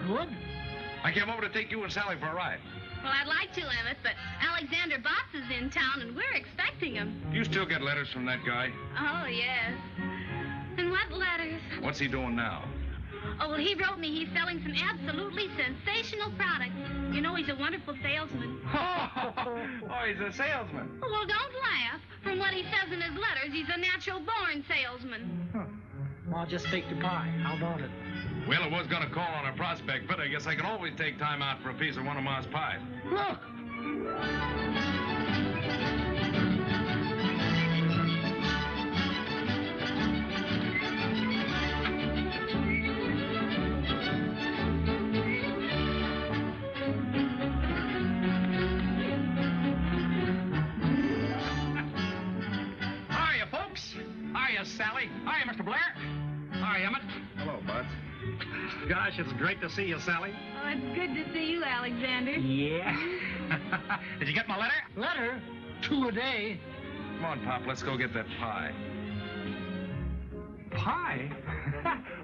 good. I came over to take you and Sally for a ride. Well, I'd like to, Emmett, but Alexander Botts is in town, and we're expecting him. You still get letters from that guy? Oh, yes. And what letters? What's he doing now? Oh, well, he wrote me he's selling some absolutely sensational products. You know, he's a wonderful salesman. Oh, he's a salesman. Oh, well, don't laugh. From what he says in his letters, he's a natural-born salesman. Well, I'll just take the pie. How about it? Well, I was going to call on a prospect, but I guess I can always take time out for a piece of one of Ma's pies. Look! Hiya, folks. Hiya, Sally. Hiya, Mr. Blair. Hiya, Emmett. Hello, Bud. Gosh, it's great to see you, Sally. Oh, it's good to see you, Alexander. Yeah. Did you get my letter? Letter? 2 a day. Come on, Pop, let's go get that pie. Pie?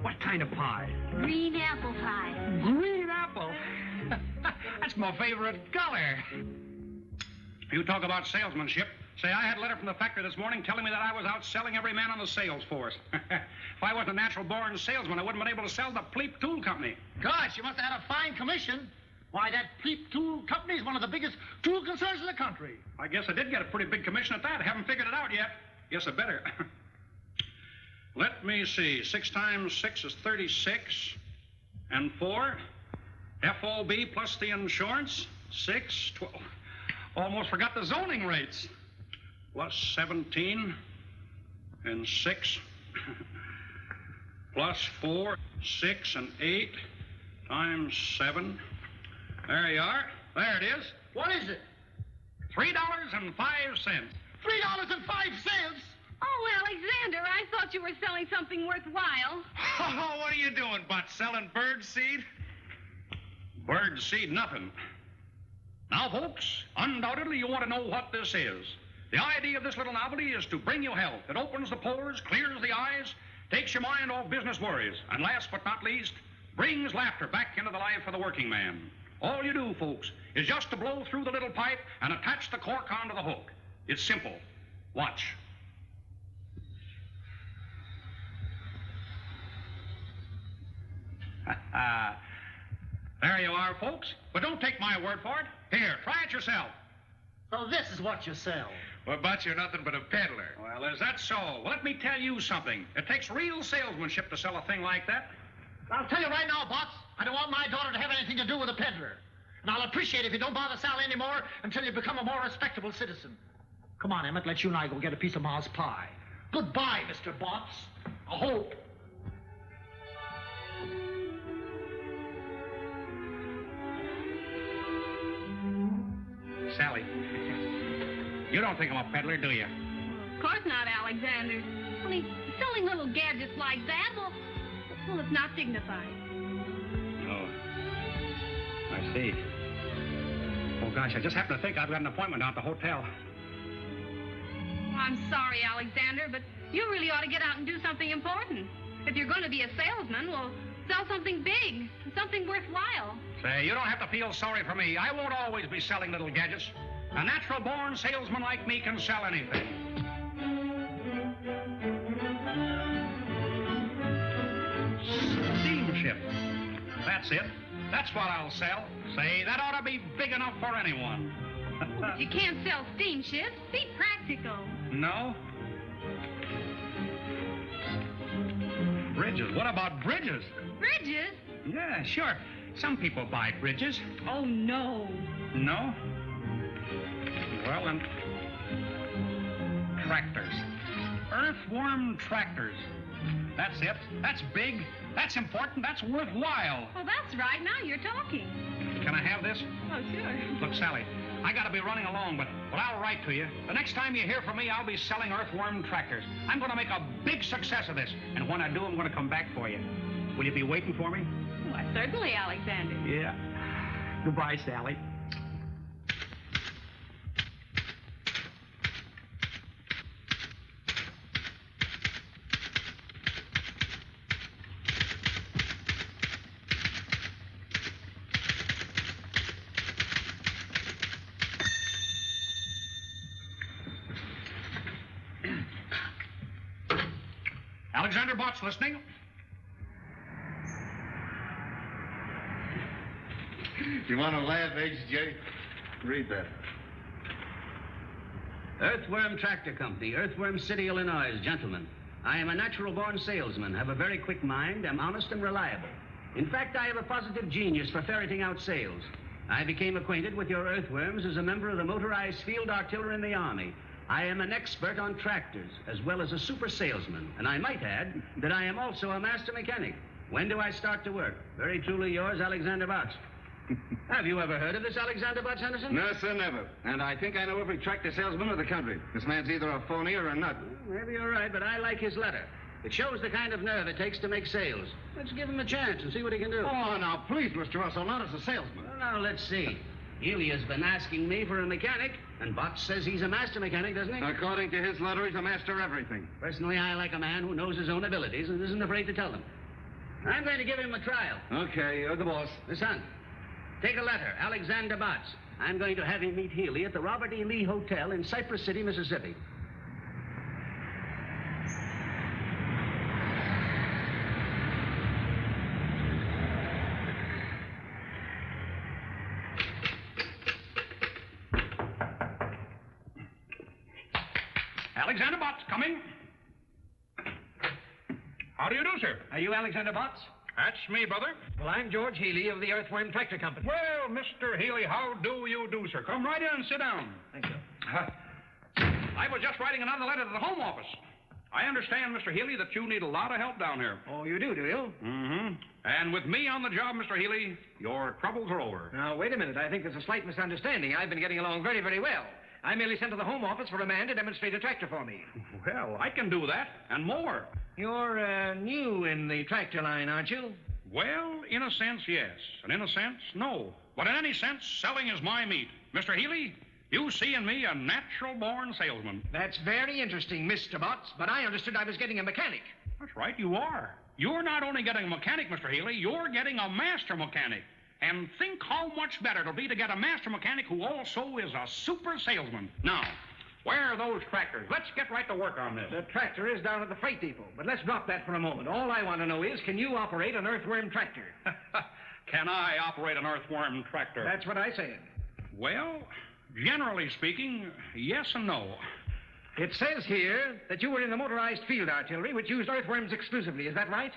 What kind of pie? Green apple pie. Green apple. That's my favorite color. You talk about salesmanship. Say, I had a letter from the factory this morning telling me that I was out selling every man on the sales force. If I wasn't a natural-born salesman, I wouldn't have been able to sell the Pleep Tool Company. Gosh, you must have had a fine commission. Why, that Pleep Tool Company is one of the biggest tool concerns in the country. I guess I did get a pretty big commission at that. I haven't figured it out yet. Guess I better. Let me see. 6 times 6 is 36. And 4. FOB plus the insurance. 6, 12. Almost forgot the zoning rates. Plus 17. And 6. Plus 4, 6, and 8. Times 7. There you are. There it is. What is it? $3.05. $3.05? Oh, Alexander, I thought you were selling something worthwhile. Oh, what are you doing, Bud? Selling bird seed? Bird seed, nothing. Now, folks, undoubtedly you want to know what this is. The idea of this little novelty is to bring you health. It opens the pores, clears the eyes, takes your mind off business worries, and last but not least, brings laughter back into the life of the working man. All you do, folks, is just to blow through the little pipe and attach the cork onto the hook. It's simple. Watch. There you are, folks. But don't take my word for it. Here, try it yourself. So this is what you sell. Well, Bud, you're nothing but a peddler. Well, is that so? Well, let me tell you something. It takes real salesmanship to sell a thing like that. I'll tell you right now, Botts, I don't want my daughter to have anything to do with a peddler. And I'll appreciate it if you don't bother Sally anymore until you become a more respectable citizen. Come on, Emmett, let you and I go get a piece of Ma's pie. Goodbye, Mr. Botts. I hope. Sally, you don't think I'm a peddler, do you? Of course not, Alexander. Only selling little gadgets like that, well, it's not dignified. Oh, I see. Oh, gosh, I just happened to think I've got an appointment down at the hotel. Well, I'm sorry, Alexander, but you really ought to get out and do something important. If you're going to be a salesman, well, sell something big, something worthwhile. Say, you don't have to feel sorry for me. I won't always be selling little gadgets. A natural-born salesman like me can sell anything. Steamship. That's it. That's what I'll sell. Say, that ought to be big enough for anyone. But you can't sell steamships. Be practical. No? Bridges. What about bridges? Bridges? Yeah, sure. Some people buy bridges. Oh, no. No? Well, then... Tractors. Earthworm tractors. That's it. That's big. That's important. That's worthwhile. Oh, that's right. Now you're talking. Can I have this? Oh, sure. Look, Sally, I gotta be running along, but I'll write to you. The next time you hear from me, I'll be selling earthworm tractors. I'm gonna make a big success of this, and when I do, I'm gonna come back for you. Will you be waiting for me? Why, certainly, Alexander. Yeah. Goodbye, Sally. Alexander Bott's listening. You want to laugh, H.J.? Read that. Earthworm Tractor Company, Earthworm City, Illinois. Gentlemen, I am a natural-born salesman, have a very quick mind, am honest and reliable. In fact, I have a positive genius for ferreting out sales. I became acquainted with your earthworms as a member of the motorized field artillery in the Army. I am an expert on tractors, as well as a super salesman, and I might add that I am also a master mechanic. When do I start to work? Very truly yours, Alexander Botts. Have you ever heard of this Alexander Botts, Henderson? No, sir, never. And I think I know every tractor salesman of the country. This man's either a phony or a nut. Well, maybe you're right, but I like his letter. It shows the kind of nerve it takes to make sales. Let's give him a chance and see what he can do. Oh, now, please, Mr. Russell, not as a salesman. Well, now, let's see. Elia's been asking me for a mechanic, and Botts says he's a master mechanic, doesn't he? According to his letter, he's a master of everything. Personally, I like a man who knows his own abilities and isn't afraid to tell them. I'm going to give him a trial. Okay, you're the boss. Son, take a letter, Alexander Botts. I'm going to have him meet Healy at the Robert E. Lee Hotel in Cypress City, Mississippi. Alexander Botts, coming. How do you do, sir? Are you Alexander Botts? That's me, brother. Well, I'm George Healy of the Earthworm Tractor Company. Well, Mr. Healy, how do you do, sir? Come right in and sit down. Thank you. I was just writing another letter to the Home Office. I understand, Mr. Healy, that you need a lot of help down here. Oh, you do you? Mm-hmm. And with me on the job, Mr. Healy, your troubles are over. Now, wait a minute. I think there's a slight misunderstanding. I've been getting along very, very well. I merely sent to the Home Office for a man to demonstrate a tractor for me. Well, I can do that, and more. You're new in the tractor line, aren't you? Well, in a sense, yes. And in a sense, no. But in any sense, selling is my meat. Mr. Healy, you see in me a natural-born salesman. That's very interesting, Mr. Botts, but I understood I was getting a mechanic. That's right, you are. You're not only getting a mechanic, Mr. Healy, you're getting a master mechanic. And think how much better it'll be to get a master mechanic who also is a super salesman. Now, where are those tractors? Let's get right to work on this. The tractor is down at the freight depot, but let's drop that for a moment. All I want to know is, can you operate an earthworm tractor? Can I operate an earthworm tractor? That's what I said. Well, generally speaking, yes and no. It says here that you were in the motorized field artillery, which used earthworms exclusively. Is that right?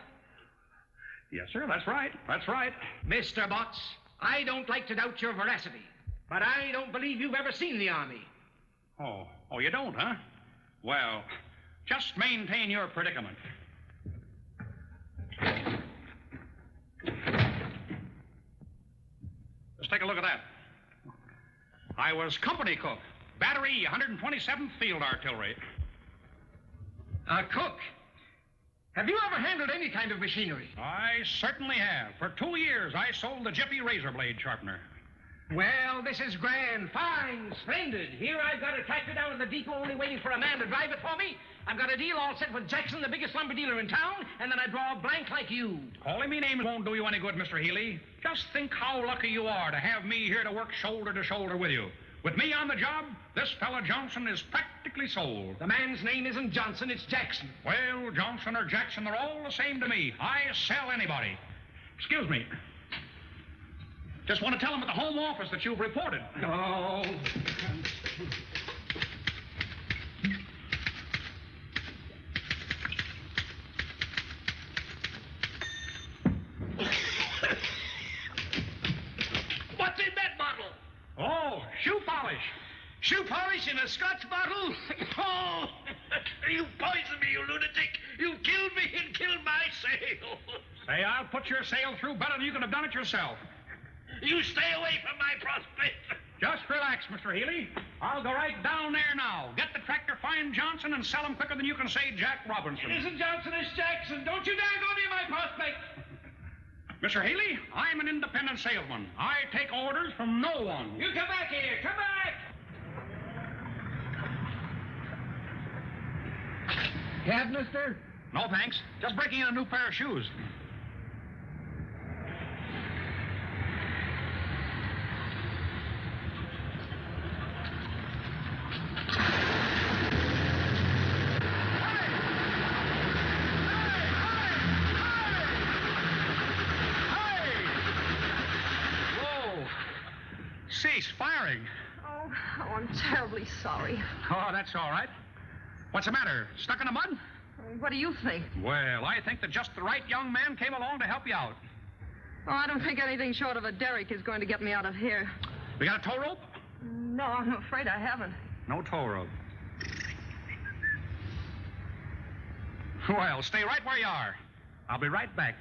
Yes, sir, that's right. That's right. Mr. Botts, I don't like to doubt your veracity, but I don't believe you've ever seen the Army. Oh, you don't, huh? Well, just maintain your predicament. Just take a look at that. I was company cook, battery 127th Field Artillery. A cook? Have you ever handled any kind of machinery? I certainly have. For 2 years, I sold the Jiffy razor blade sharpener. Well, this is grand, fine, splendid. Here I've got a tractor down at the depot only waiting for a man to drive it for me. I've got a deal all set with Jackson, the biggest lumber dealer in town, and then I draw a blank like you. Calling me names won't do you any good, Mr. Healy. Just think how lucky you are to have me here to work shoulder to shoulder with you. With me on the job, this fella Johnson is practically sold. The man's name isn't Johnson, it's Jackson. Well, Johnson or Jackson, they're all the same to me. I sell anybody. Excuse me. Just want to tell them at the Home Office that you've reported. Oh. What's in that bottle? Oh, shoe polish. Shoe polish in a Scotch bottle? Oh, you poisoned me, you lunatic. You killed me and killed my sale. Say, I'll put your sale through better than you could have done it yourself. You stay away from my prospect. Just relax, Mr. Healy. I'll go right down there now. Get the tractor, find Johnson, and sell him quicker than you can say Jack Robinson. It isn't Johnson, it's Jackson. Don't you dare go near my prospect. Mr. Healy, I'm an independent salesman. I take orders from no one. You come back here. Come back. Cab, mister? No, thanks. Just breaking in a new pair of shoes. cease firing. Oh, I'm terribly sorry. Oh, that's all right. What's the matter? Stuck in the mud? What do you think? Well, I think that just the right young man came along to help you out. Oh, I don't think anything short of a derrick is going to get me out of here. We got a tow rope? No, I'm afraid I haven't. No tow rope. Well, stay right where you are. I'll be right back.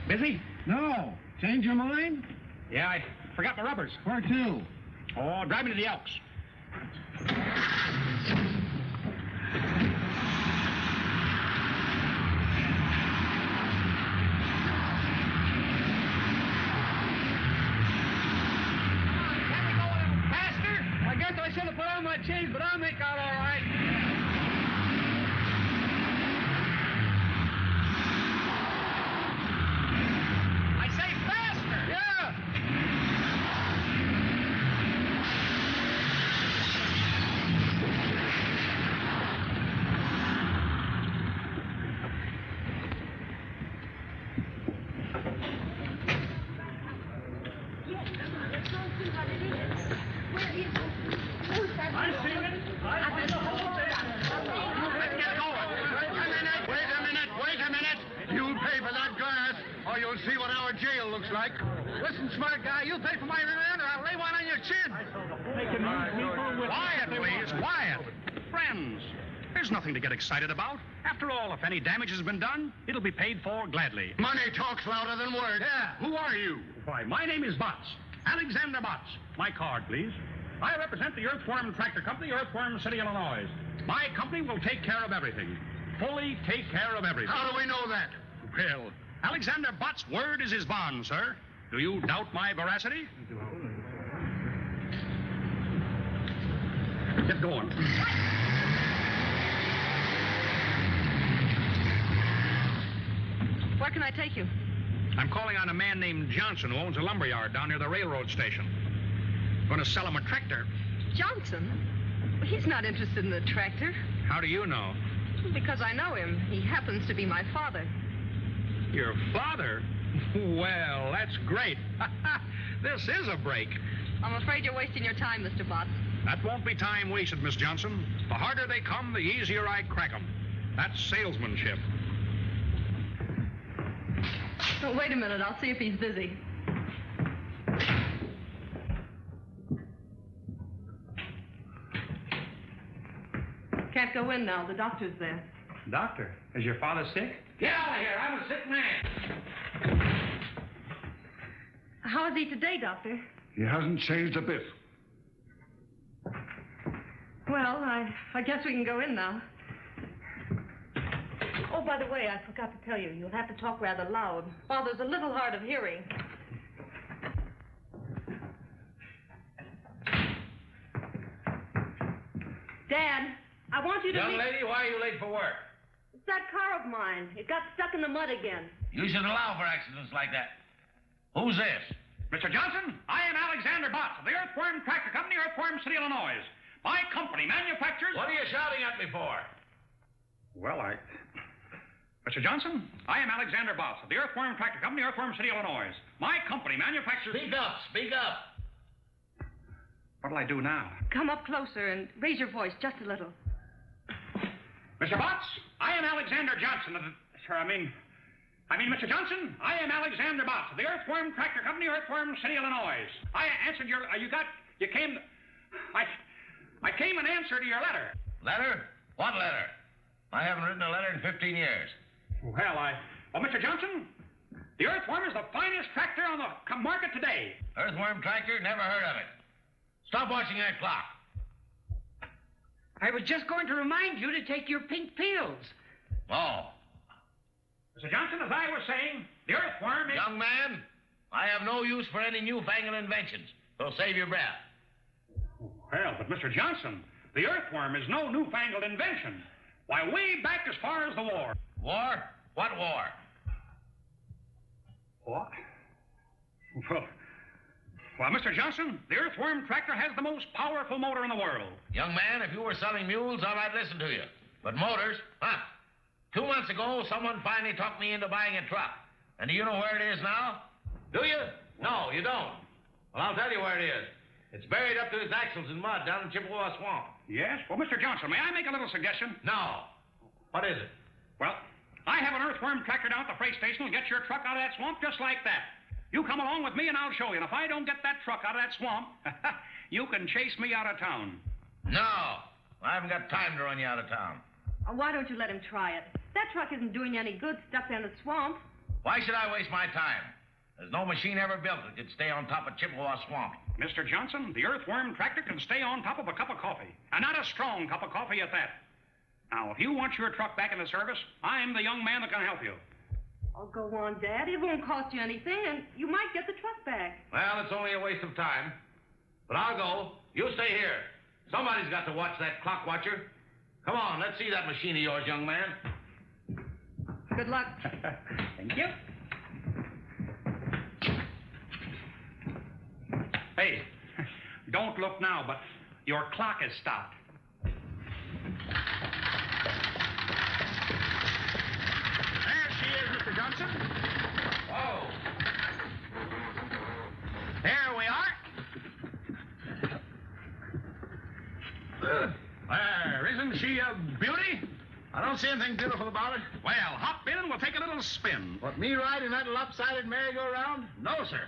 Busy? No. Change your mind? Yeah, I forgot my rubbers. Where to? Oh, drive me to the Elks. I guess I should have put on my chains, but I'll make out all right. I say faster! Yeah. You'll see what our jail looks like. Listen, smart guy, you pay for my remand or I'll lay one on your chin. Quiet, please, quiet. Friends, there's nothing to get excited about. After all, if any damage has been done, it'll be paid for gladly. Money talks louder than words. Yeah. Who are you? Why, my name is Botts. Alexander Botts. My card, please. I represent the Earthworm Tractor Company, Earthworm City, Illinois. My company will take care of everything. Fully take care of everything. How do we know that? Well, Alexander Botts' word is his bond, sir. Do you doubt my veracity? Get going. Where can I take you? I'm calling on a man named Johnson who owns a lumber yard down near the railroad station. Going to sell him a tractor. Johnson? He's not interested in the tractor. How do you know? Because I know him. He happens to be my father. Your father? Well, that's great. This is a break. I'm afraid you're wasting your time, Mr. Botts. That won't be time wasted, Miss Johnson. The harder they come, the easier I crack them. That's salesmanship. Oh, wait a minute. I'll see if he's busy. Can't go in now. The doctor's there. Doctor, is your father sick? Get out of here. I'm a sick man. How is he today, Doctor? He hasn't changed a bit. Well, I guess we can go in now. Oh, by the way, I forgot to tell you. You'll have to talk rather loud. Father's a little hard of hearing. Dad, I want you to Young lady, why are you late for work? It's that car of mine. It got stuck in the mud again. You should allow for accidents like that. Who's this? Mr. Johnson, I am Alexander Botts of the Earthworm Tractor Company, Earthworm City, Illinois. My company manufactures... What are you shouting at me for? Well, Mr. Johnson, I am Alexander Botts of the Earthworm Tractor Company, Earthworm City, Illinois. My company manufactures... Speak up, speak up. What'll I do now? Come up closer and raise your voice just a little. Mr. Botts, I am Alexander Johnson of the... Mr. Johnson, I am Alexander Botts of the Earthworm Tractor Company, Earthworm City, Illinois. I answered your... I came in answer to your letter. Letter? What letter? I haven't written a letter in 15 years. Well, Mr. Johnson, the Earthworm is the finest tractor on the market today. Earthworm Tractor? Never heard of it. Stop watching that clock. I was just going to remind you to take your pink pills. Oh. Mr. Johnson, as I was saying, the earthworm is... Young man, I have no use for any newfangled inventions, so save your breath. Well, but Mr. Johnson, the earthworm is no newfangled invention. Why, way back as far as the war. War? What war? What? Well, Mr. Johnson, the Earthworm Tractor has the most powerful motor in the world. Young man, if you were selling mules, I might listen to you. But motors, huh? 2 months ago, someone finally talked me into buying a truck. And do you know where it is now? Do you? No, you don't. Well, I'll tell you where it is. It's buried up to its axles in mud down in Chippewa Swamp. Yes? Well, Mr. Johnson, may I make a little suggestion? No. What is it? Well, I have an Earthworm Tractor down at the freight station. Will get your truck out of that swamp just like that. You come along with me and I'll show you. And if I don't get that truck out of that swamp, you can chase me out of town. No. I haven't got time to run you out of town. Why don't you let him try it? That truck isn't doing you any good stuck in the swamp. Why should I waste my time? There's no machine ever built that could stay on top of Chippewa Swamp. Mr. Johnson, the Earthworm Tractor can stay on top of a cup of coffee. And not a strong cup of coffee at that. Now, if you want your truck back in the service, I'm the young man that can help you. Oh, go on, Dad. It won't cost you anything, and you might get the truck back. Well, it's only a waste of time. But I'll go. You stay here. Somebody's got to watch that clock watcher. Come on, let's see that machine of yours, young man. Good luck. Thank you. Hey, don't look now, but your clock is stopped. There she is, Mr. Johnson. Oh. There we are. There, isn't she a beauty? I don't see anything beautiful about it. Well, hop in and we'll take a little spin. What, me riding that lopsided merry-go-round? No, sir.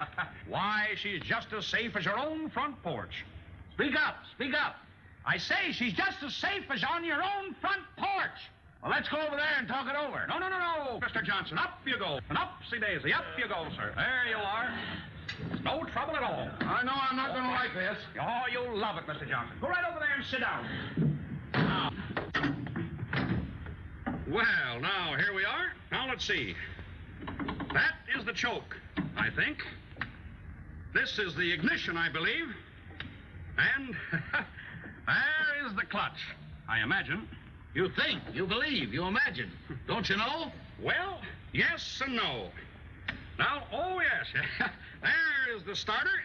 Why, she's just as safe as your own front porch. Speak up, speak up. I say she's just as safe as on your own front porch. Well, let's go over there and talk it over. No, Mr. Johnson. Up you go. And upsy-daisy. Up you go, sir. There you are. No trouble at all. I know I'm not going to like this. Oh, you'll love it, Mr. Johnson. Go right over there and sit down. Now. Well, now, here we are. Now, let's see. That is the choke, I think. This is the ignition, I believe. And there is the clutch, I imagine. You think, you believe, you imagine. Don't you know? Well, yes and no. Now, oh, yes. There is the starter.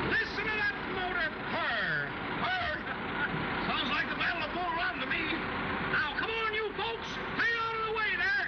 Listen to that motor purr. Purr. Sounds like the Battle of Bull Run to me. Now, come on, you folks. Clear out of the way there.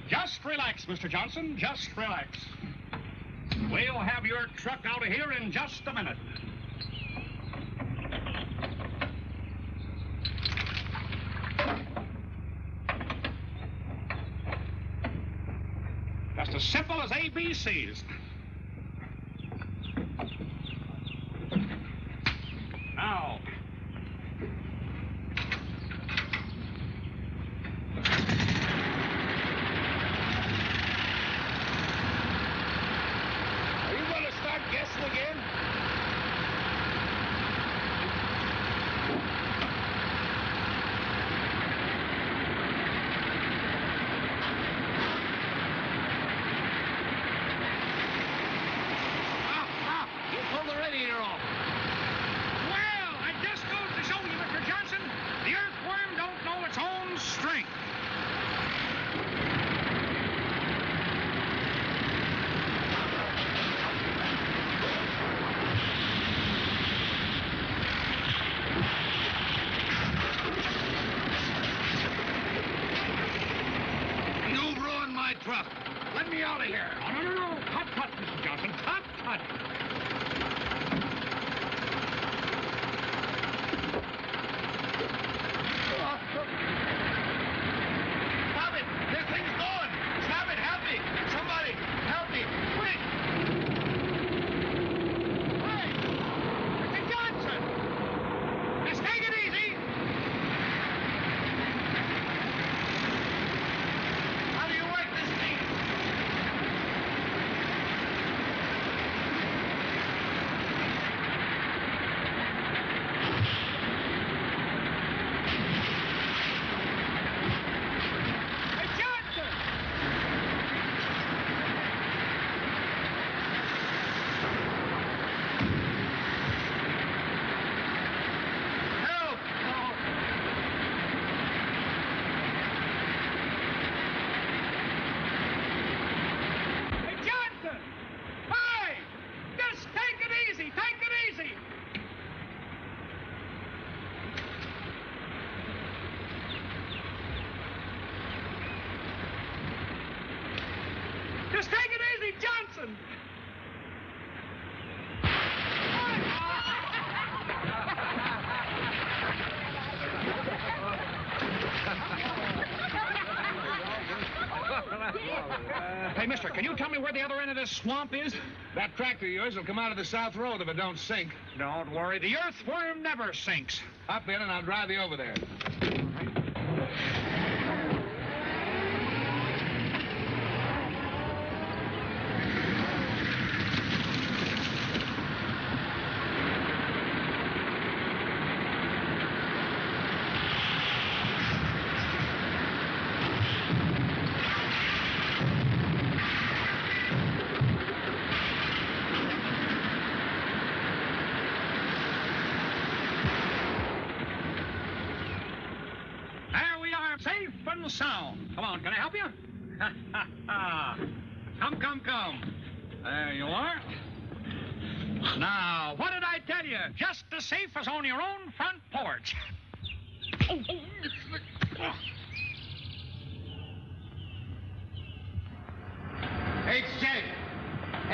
Just relax, Mr. Johnson. Just relax. We'll have your truck out of here in just a minute. Just as simple as ABCs. Now. Are you going to start guessing again? You pulled the radiator off. Well, it just goes to show you, Mr. Johnson, the earthworm don't know its own strength. You've ruined my truck. Let me out of here. Oh, no. Cut, Mr. Johnson. Cut. Stop it! This thing's going! Stop it! Help me! Somebody! Help me! Quick! Hey! Mr. Johnson! Just take it easy. How do you work this thing? Hey, Johnson! Help! Hey, Johnson! Hey! Just take it easy. Take it easy. Just take it easy, Johnson. Hey, mister, can you tell me where the other end of this swamp is? That tractor of yours will come out of the south road if it don't sink. Don't worry, the earthworm never sinks. Hop in and I'll drive you over there. There we are, safe and sound. Come on, can I help you? Come. There you are. Now, what did I tell you? Just as safe as on your own front porch.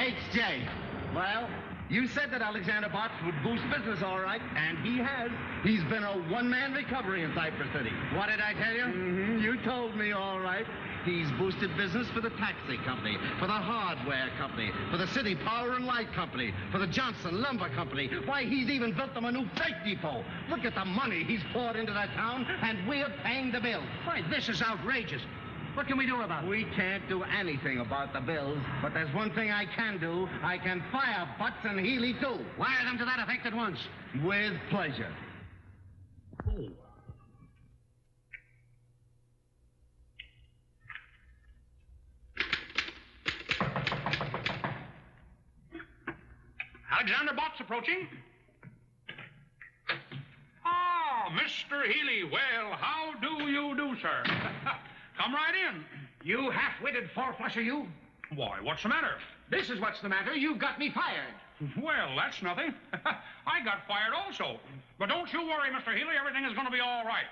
H.J. Well, you said that Alexander Botts would boost business all right, and he has. He's been a one-man recovery in Cypress City. What did I tell you? Mm-hmm. You told me all right. He's boosted business for the taxi company, for the hardware company, for the city power and light company, for the Johnson Lumber Company. Why, he's even built them a new freight depot. Look at the money he's poured into that town, and we're paying the bills. Why, this is outrageous. What can we do about it? We can't do anything about the bills, but there's one thing I can do. I can fire Butts and Healy, too. Wire them to that effect at once. With pleasure. Alexander Botts approaching. Ah, Mr. Healy. Well, how do you do, sir? Come right in. You half-witted four-flusher, you. Why, what's the matter? This is what's the matter. You've got me fired. Well, that's nothing. I got fired also. But don't you worry, Mr. Healy. Everything is going to be all right.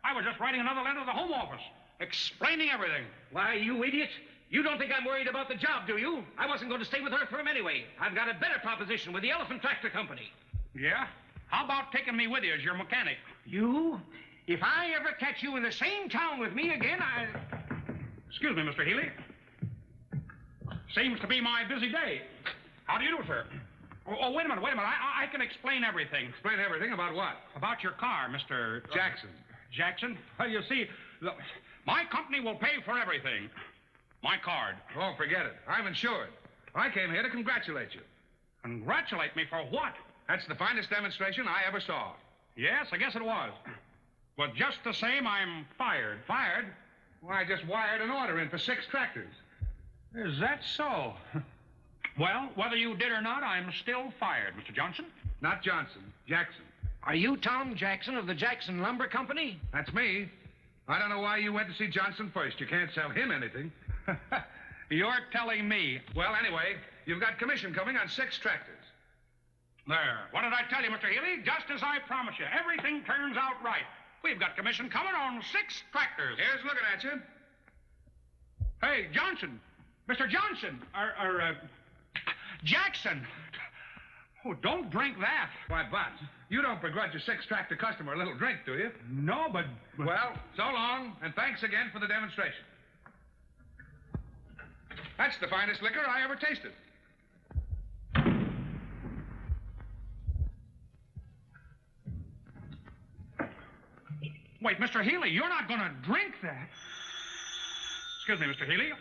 I was just writing another letter to the Home Office, explaining everything. Why, you idiot. You don't think I'm worried about the job, do you? I wasn't going to stay with Earthworm anyway. I've got a better proposition with the Elephant Tractor Company. Yeah? How about taking me with you as your mechanic? You? If I ever catch you in the same town with me again, Excuse me, Mr. Healy. Seems to be my busy day. How do you do, sir? Oh, wait a minute. I can explain everything. Explain everything about what? About your car, Mr. Jackson. Jackson? Well, you see, my company will pay for everything. My card. Oh, forget it. I'm insured. I came here to congratulate you. Congratulate me for what? That's the finest demonstration I ever saw. Yes, I guess it was. But just the same, I'm fired. Fired? Why, I just wired an order in for 6 tractors. Is that so? Well, whether you did or not, I'm still fired, Mr. Johnson. Not Johnson, Jackson. Are you Tom Jackson of the Jackson Lumber Company? That's me. I don't know why you went to see Johnson first. You can't sell him anything. You're telling me. Well, anyway, you've got commission coming on 6 tractors. There. What did I tell you, Mr. Healy? Just as I promised you. Everything turns out right. We've got commission coming on 6 tractors. Here's looking at you. Hey, Johnson. Mr. Johnson. Jackson. Oh, don't drink that. Why, but you don't begrudge a 6 tractor customer a little drink, do you? No, but... Well, so long, and thanks again for the demonstration. That's the finest liquor I ever tasted. Wait, Mr. Healy, you're not going to drink that. Excuse me, Mr. Healy.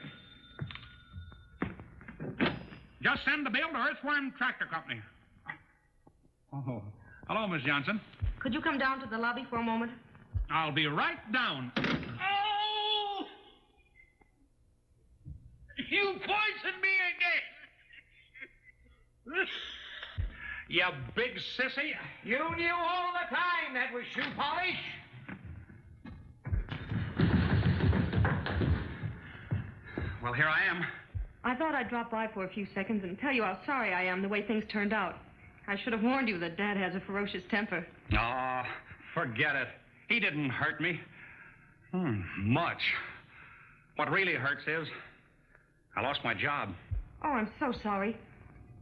Just send the bill to Earthworm Tractor Company. Oh, hello, Miss Johnson. Could you come down to the lobby for a moment? I'll be right down. Oh! You poisoned me again. You big sissy. You knew all the time that was shoe polish. Well, here I am. I thought I'd drop by for a few seconds and tell you how sorry I am the way things turned out. I should have warned you that Dad has a ferocious temper. Oh, forget it. He didn't hurt me. Much. What really hurts is I lost my job. Oh, I'm so sorry.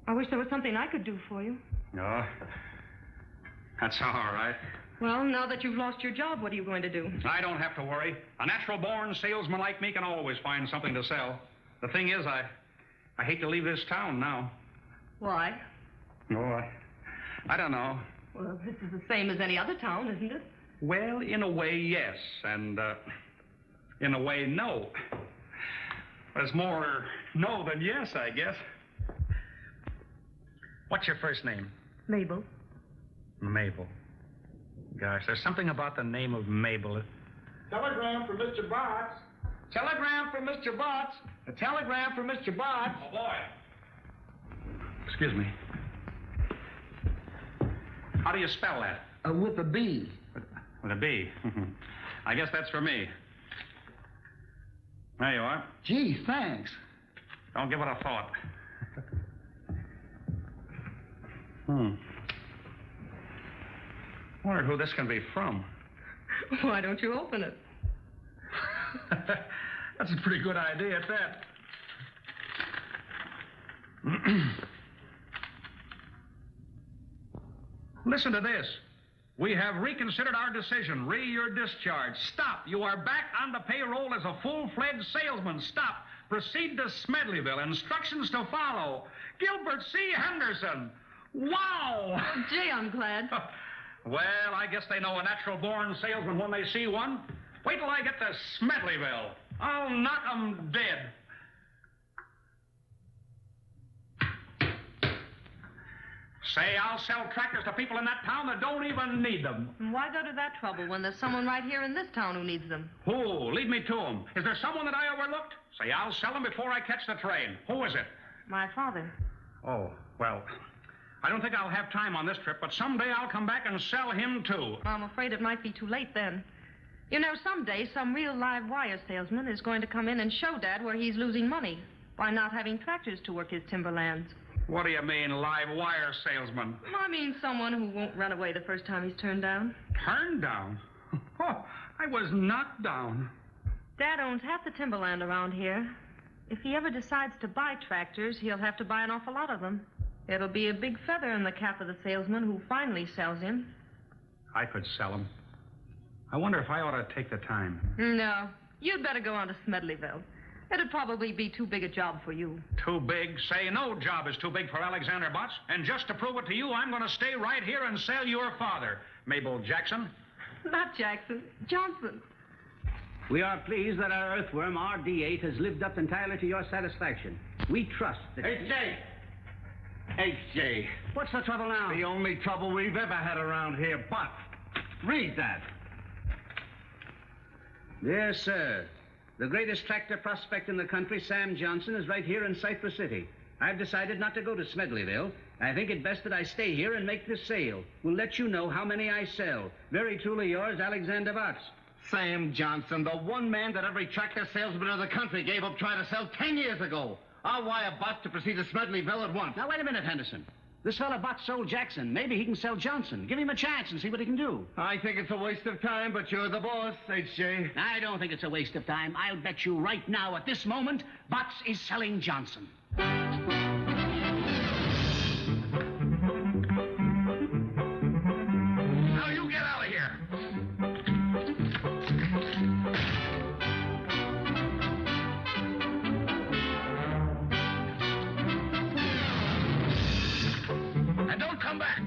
I wish there was something I could do for you. Oh, that's all right. Well, now that you've lost your job, what are you going to do? I don't have to worry. A natural-born salesman like me can always find something to sell. The thing is, I hate to leave this town now. Why? Oh, I don't know. Well, this is the same as any other town, isn't it? Well, in a way, yes. And, in a way, no. There's more no than yes, I guess. What's your first name? Mabel. Mabel. Gosh, there's something about the name of Mabel. Telegram for Mr. Botts. Telegram from Mr. Botts. A telegram from Mr. Botts. Oh, boy. Excuse me. How do you spell that? With a B. With a B. I guess that's for me. There you are. Gee, thanks. Don't give it a thought. Wonder who this can be from. Why don't you open it? That's a pretty good idea at that. Listen to this. We have reconsidered our decision. Your discharge. Stop. You are back on the payroll as a full-fledged salesman. Stop. Proceed to Smedleyville. Instructions to follow. Gilbert C. Henderson. Wow! Gee, I'm glad. Well, I guess they know a natural-born salesman when they see one. Wait till I get to Smedleyville. I'll knock 'em dead. Say, I'll sell tractors to people in that town that don't even need them. And why go to that trouble when there's someone right here in this town who needs them? Who? Lead me to him. Is there someone that I overlooked? Say, I'll sell them before I catch the train. Who is it? My father. Oh, well, I don't think I'll have time on this trip, but someday I'll come back and sell him, too. I'm afraid it might be too late then. You know, someday some real live wire salesman is going to come in and show Dad where he's losing money by not having tractors to work his timberlands. What do you mean, live wire salesman? I mean someone who won't run away the first time he's turned down. Turned down? Oh, I was knocked down. Dad owns half the timberland around here. If he ever decides to buy tractors, he'll have to buy an awful lot of them. It'll be a big feather in the cap of the salesman who finally sells him. I could sell them. I wonder if I ought to take the time. No. You'd better go on to Smedleyville. It'd probably be too big a job for you. Too big? Say no job is too big for Alexander Botts. And just to prove it to you, I'm going to stay right here and sell your father, Mabel Jackson. Not Jackson. Johnson. We are pleased that our earthworm, RD8, has lived up entirely to your satisfaction. We trust that... H.J. What's the trouble now? The only trouble we've ever had around here, but read that. Dear sir, the greatest tractor prospect in the country, Sam Johnson, is right here in Cypress City. I've decided not to go to Smedleyville. I think it best that I stay here and make this sale. We'll let you know how many I sell. Very truly yours, Alexander Botts. Sam Johnson, the one man that every tractor salesman in the country gave up trying to sell 10 years ago. I'll wire Botts to proceed to Smedleyville at once. Now, wait a minute, Henderson. This fella Botts sold Jackson. Maybe he can sell Johnson. Give him a chance and see what he can do. I think it's a waste of time, but you're the boss, H.J. I don't think it's a waste of time. I'll bet you right now, at this moment, Botts is selling Johnson. Now, you get out of here. And don't come back.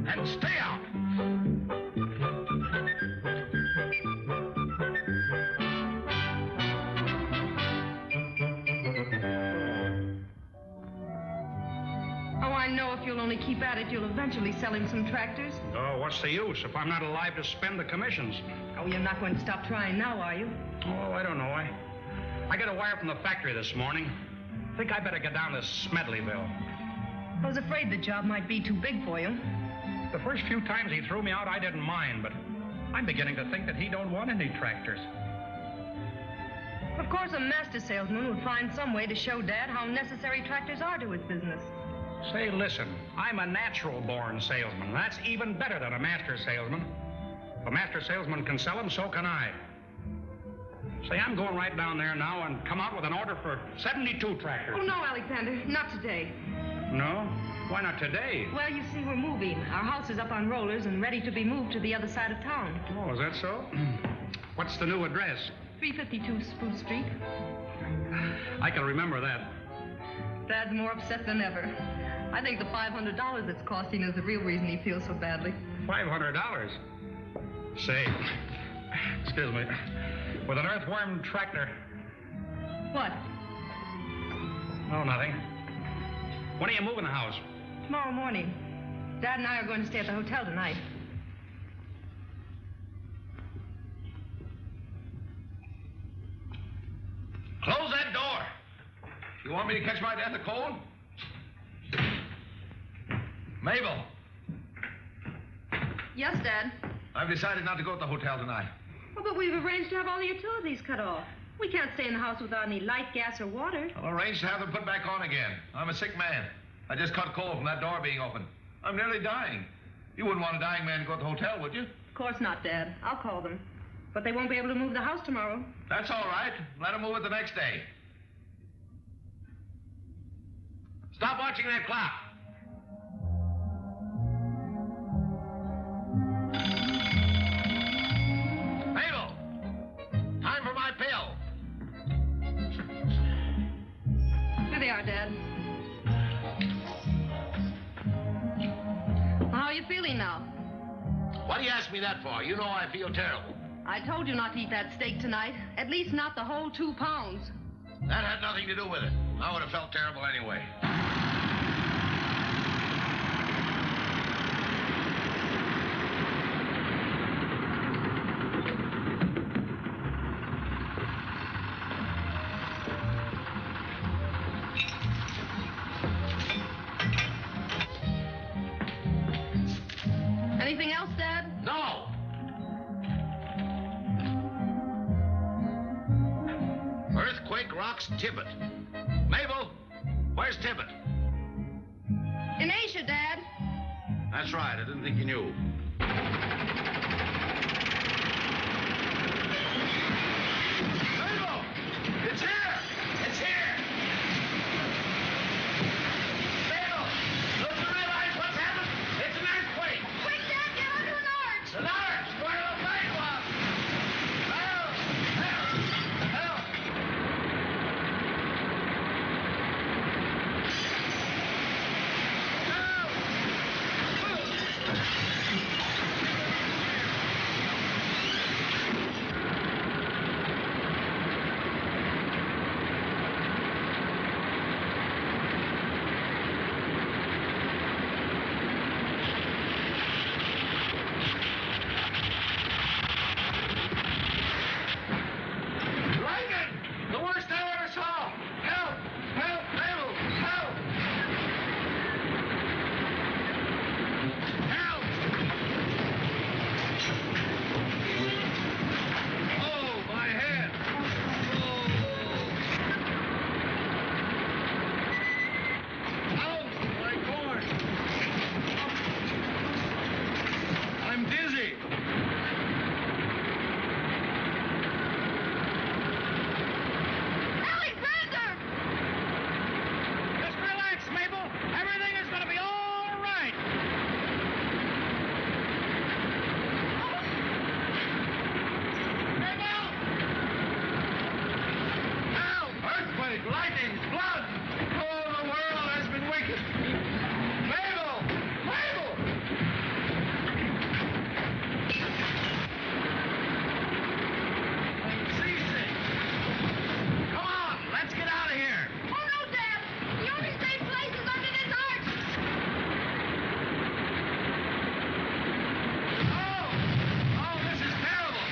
And stay out. Oh, I know if you'll only keep at it, you'll eventually sell him some tractors. Oh, what's the use if I'm not alive to spend the commissions? Oh, you're not going to stop trying now, are you? Oh, I don't know. I got a wire from the factory this morning. Think I better get down to Smedleyville. I was afraid the job might be too big for you. The first few times he threw me out, I didn't mind, but I'm beginning to think that he don't want any tractors. Of course, a master salesman would find some way to show Dad how necessary tractors are to his business. Say, listen, I'm a natural-born salesman. That's even better than a master salesman. If a master salesman can sell them, so can I. Say, I'm going right down there now and come out with an order for 72 tractors. Oh, no, Alexander, not today. No? Why not today? Well, you see, we're moving. Our house is up on rollers and ready to be moved to the other side of town. Oh, is that so? What's the new address? 352 Spruce Street. I can remember that. Dad's more upset than ever. I think the $500 it's costing is the real reason he feels so badly. $500? Say, excuse me, with an earthworm tractor. What? Oh, nothing. When are you moving the house? Tomorrow morning. Dad and I are going to stay at the hotel tonight. Close that door. You want me to catch my death of cold? Mabel, Yes, Dad. I've decided not to go to the hotel tonight. Oh, but we've arranged to have all the utilities cut off. We can't stay in the house without any light, gas, or water. I'll arrange to have them put back on again. I'm a sick man. I just caught cold from that door being open. I'm nearly dying. You wouldn't want a dying man to go to the hotel, would you? Of course not, Dad. I'll call them. But they won't be able to move the house tomorrow. That's all right. Let them move it the next day. Stop watching that clock. Mabel! Time for my pill. Here they are, Dad. How are you feeling now? What do you ask me that for? You know I feel terrible. I told you not to eat that steak tonight. At least not the whole 2 pounds. That had nothing to do with it. I would have felt terrible anyway. Anything else, Dad? No. Earthquake rocks Tibbet. Mabel, where's Tibbet? In Asia, Dad. That's right. I didn't think you knew. Mabel! It's here! It's here! Mabel! Don't you realize what's happened? It's an earthquake! Quick, Dad, get under an arch! An arch! Where the plane was! Help! Help! Help! Lightning! The worst I ever saw! Help! Help! Mabel! Help! Help! Oh, my head! Oh! Ouch! My corn! I'm dizzy! Alexander! Just relax, Mabel. Everything is going to be all right. Mabel! Help! Earthquake! Lightning! Blood! Oh, the world has been wicked! Mabel! Mabel! I'm seasick! Come on! Let's get out of here! Oh, no, Dad! The only safe place is under this arch! Oh! Oh, this is terrible!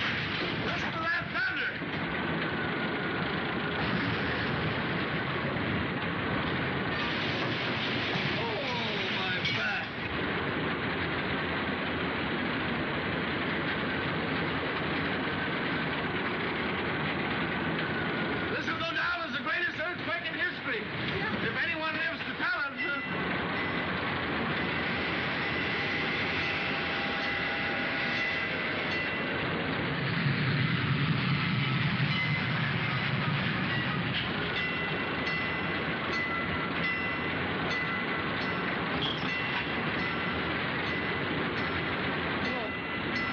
Listen to that thunder! Oh, my back! This will go down as the greatest earthquake in history. If anyone lives to tell it.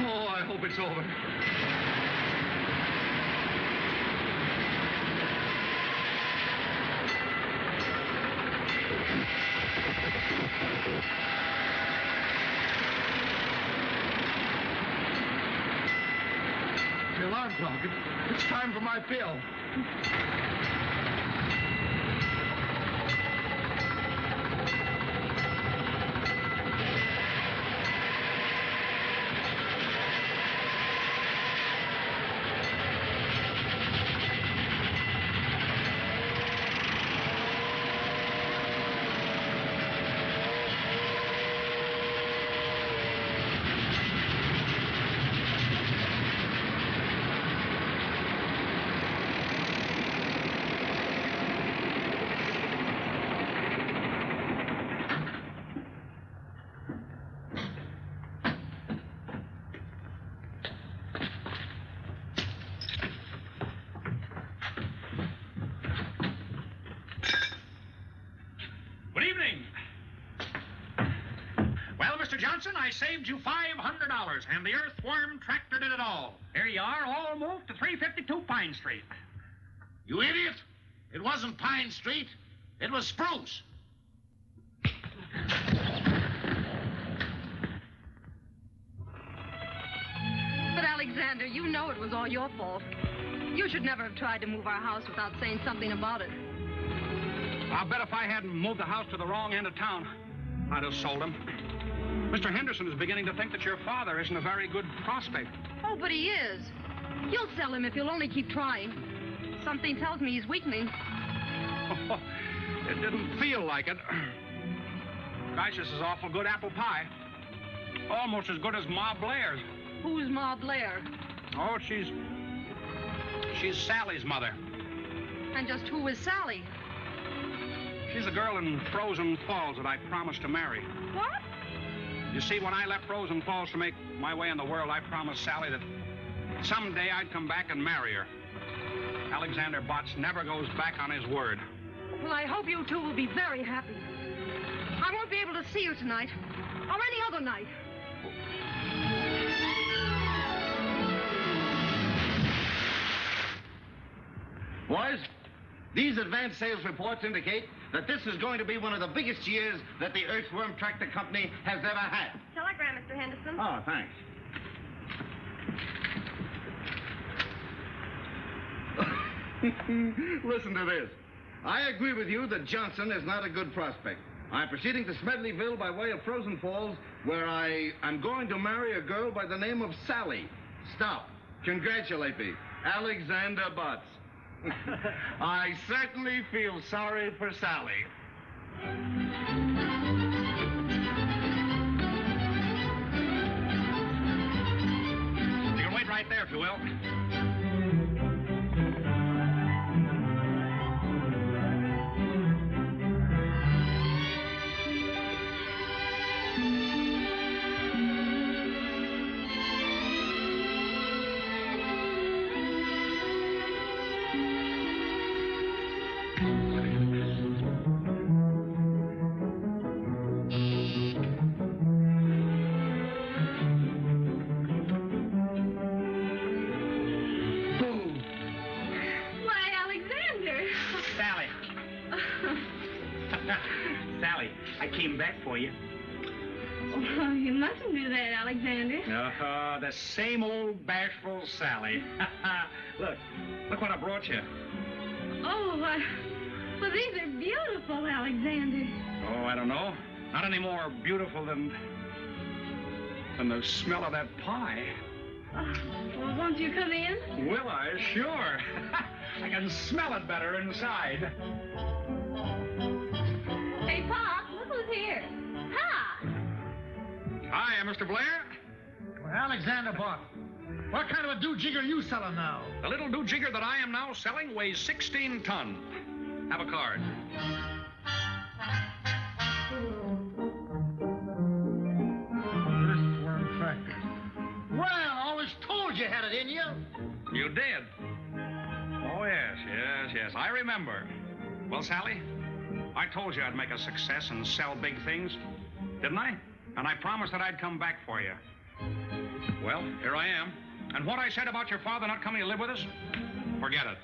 Oh, I hope it's over. The alarm clock. It's time for my pill. Good evening. Well, Mr. Johnson, I saved you $500, and the Earthworm Tractor did it all. Here you are, all moved to 352 Pine Street. You idiot! It wasn't Pine Street. It was Spruce. But, Alexander, you know it was all your fault. You should never have tried to move our house without saying something about it. I'll bet if I hadn't moved the house to the wrong end of town, I'd have sold him. Mr. Henderson is beginning to think that your father isn't a very good prospect. Oh, but he is. You'll sell him if you'll only keep trying. Something tells me he's weakening. It didn't feel like it. Gosh, this is awful good apple pie. Almost as good as Ma Blair's. Who's Ma Blair? Oh, she's Sally's mother. And just who is Sally? She's the girl in Frozen Falls that I promised to marry. What? You see, when I left Frozen Falls to make my way in the world, I promised Sally that someday I'd come back and marry her. Alexander Botts never goes back on his word. Well, I hope you two will be very happy. I won't be able to see you tonight, or any other night. Boys, these advanced sales reports indicate that this is going to be one of the biggest years that the Earthworm Tractor Company has ever had. Telegram, Mr. Henderson. Oh, thanks. Listen to this. I agree with you that Johnson is not a good prospect. I'm proceeding to Smedleyville by way of Frozen Falls, where I'm going to marry a girl by the name of Sally. Stop. Congratulate me. Alexander Botts. I certainly feel sorry for Sally. You can wait right there, if you will. Sally, I came back for you. Oh, you mustn't do that, Alexander. The same old bashful Sally. Look what I brought you. Oh, well, these are beautiful, Alexander. Oh, I don't know. Not any more beautiful than the smell of that pie. Well, won't you come in? Will I? Sure. I can smell it better inside. Hey, Pop, look who's here. Hi. Hi, Mr. Blair. Well, Alexander Bott, what kind of a do-jigger are you selling now? The little do-jigger that I am now selling weighs 16 ton. Have a card. Earthworm Tractors. Well, I always told you had it in you. You did? Oh, yes. I remember. Well, Sally, I told you I'd make a success and sell big things, didn't I? And I promised that I'd come back for you. Well, here I am. And what I said about your father not coming to live with us, forget it.